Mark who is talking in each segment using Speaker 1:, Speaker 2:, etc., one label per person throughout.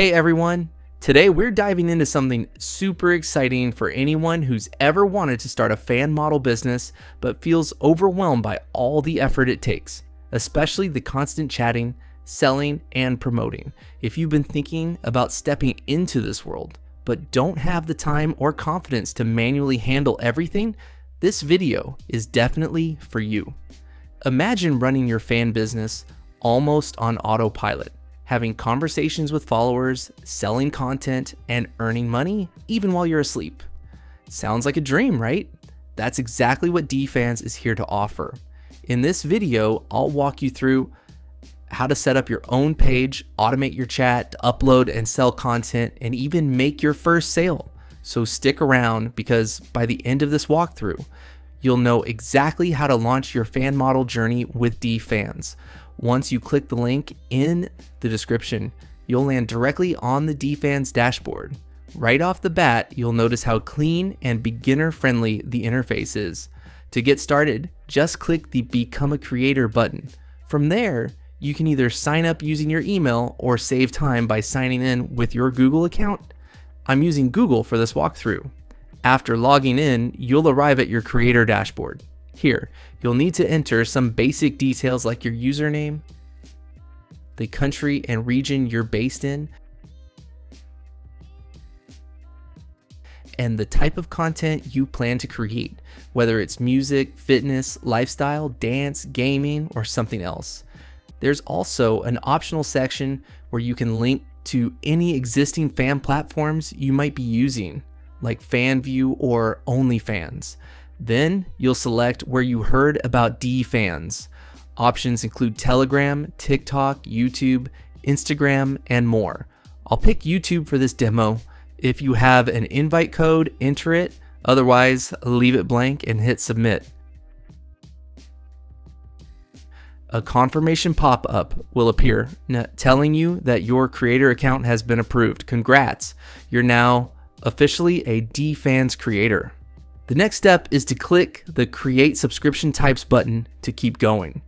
Speaker 1: Hey everyone! Today we're diving into something super exciting for anyone who's ever wanted to start a fan model business but feels overwhelmed by all the effort it takes, especially the constant chatting, selling, and promoting. If you've been thinking about stepping into this world but don't have the time or confidence to manually handle everything, this video is definitely for you. Imagine running your fan business almost on autopilot, having conversations with followers, selling content, and earning money even while you're asleep. Sounds like a dream, right? That's exactly what Defans is here to offer. In this video, I'll walk you through how to set up your own page, automate your chat, upload and sell content, and even make your first sale. So stick around, because by the end of this walkthrough, you'll know exactly how to launch your fan model journey with Defans. Once you click the link in the description, you'll land directly on the Defans dashboard. Right off the bat, you'll notice how clean and beginner-friendly the interface is. To get started, just click the Become a Creator button. From there, you can either sign up using your email or save time by signing in with your Google account. I'm using Google for this walkthrough. After logging in, you'll arrive at your creator dashboard. Here, you'll need to enter some basic details like your username, the country and region you're based in, and the type of content you plan to create, whether it's music, fitness, lifestyle, dance, gaming, or something else. There's also an optional section where you can link to any existing fan platforms you might be using, like Fanvue or OnlyFans. Then you'll select where you heard about Defans. Options include Telegram, TikTok, YouTube, Instagram, and more. I'll pick YouTube for this demo. If you have an invite code, enter it. Otherwise, leave it blank and hit submit. A confirmation pop-up will appear telling you that your creator account has been approved. Congrats! You're now officially a Defans creator. The next step is to click the Create Subscription Types button to keep going.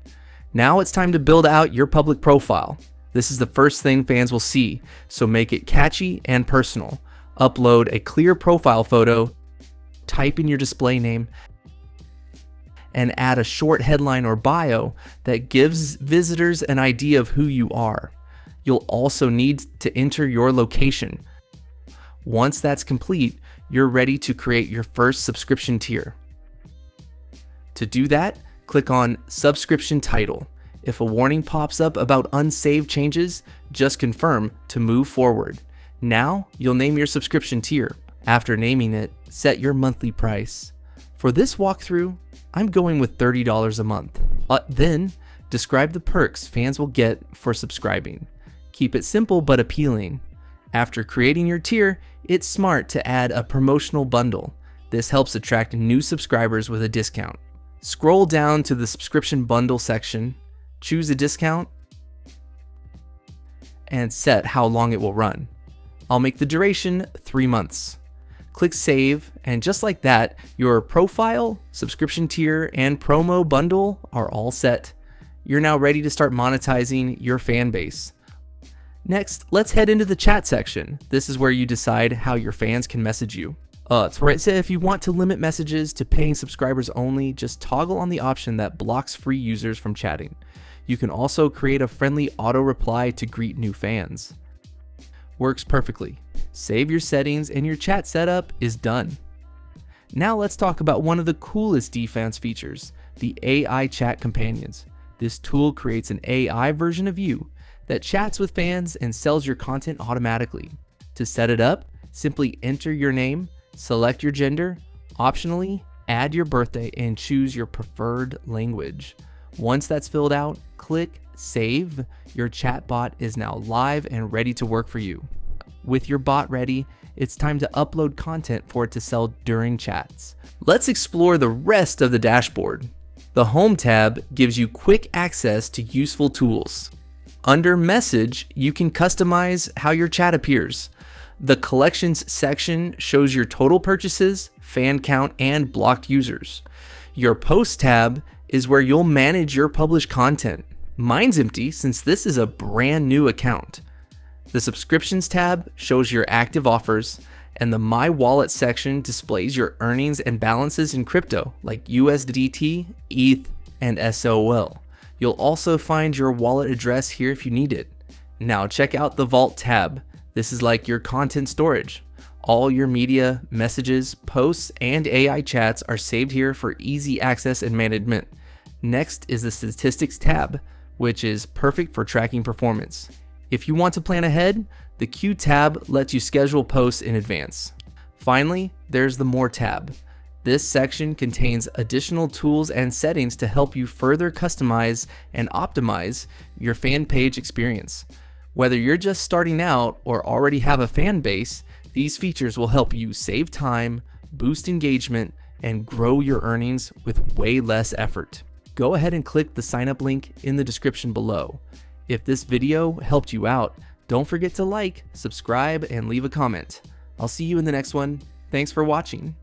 Speaker 1: Now it's time to build out your public profile. This is the first thing fans will see, so make it catchy and personal. Upload a clear profile photo, type in your display name, and add a short headline or bio that gives visitors an idea of who you are. You'll also need to enter your location. Once that's complete, you're ready to create your first subscription tier. To do that, click on Subscription Title. If a warning pops up about unsaved changes, just confirm to move forward. Now, you'll name your subscription tier. After naming it, set your monthly price. For this walkthrough, I'm going with $30 a month. Then, describe the perks fans will get for subscribing. Keep it simple but appealing. After creating your tier, it's smart to add a promotional bundle. This helps attract new subscribers with a discount. Scroll down to the subscription bundle section, choose a discount, and set how long it will run. I'll make the duration 3 months. Click Save, and just like that, your profile, subscription tier, and promo bundle are all set. You're now ready to start monetizing your fan base. Next, let's head into the chat section. This is where you decide how your fans can message you. It's where it says if you want to limit messages to paying subscribers only, just toggle on the option that blocks free users from chatting. You can also create a friendly auto reply to greet new fans. Works perfectly. Save your settings and your chat setup is done. Now let's talk about one of the coolest Defans features, the AI chat companions. This tool creates an AI version of you that chats with fans and sells your content automatically. To set it up, simply enter your name, select your gender, optionally add your birthday, and choose your preferred language. Once that's filled out, click Save. Your chatbot is now live and ready to work for you. With your bot ready, it's time to upload content for it to sell during chats. Let's explore the rest of the dashboard. The Home tab gives you quick access to useful tools. Under Message, you can customize how your chat appears. The Collections section shows your total purchases, fan count, and blocked users. Your Post tab is where you'll manage your published content. Mine's empty since this is a brand new account. The subscriptions tab shows your active offers, and the My Wallet section displays your earnings and balances in crypto like USDT, ETH, and SOL. You'll also find your wallet address here if you need it. Now check out the Vault tab. This is like your content storage. All your media, messages, posts, and AI chats are saved here for easy access and management. Next is the Statistics tab, which is perfect for tracking performance. If you want to plan ahead, the Q tab lets you schedule posts in advance. Finally, there's the More tab. This section contains additional tools and settings to help you further customize and optimize your fan page experience. Whether you're just starting out or already have a fan base, these features will help you save time, boost engagement, and grow your earnings with way less effort. Go ahead and click the sign up link in the description below. If this video helped you out, don't forget to like, subscribe, and leave a comment. I'll see you in the next one. Thanks for watching.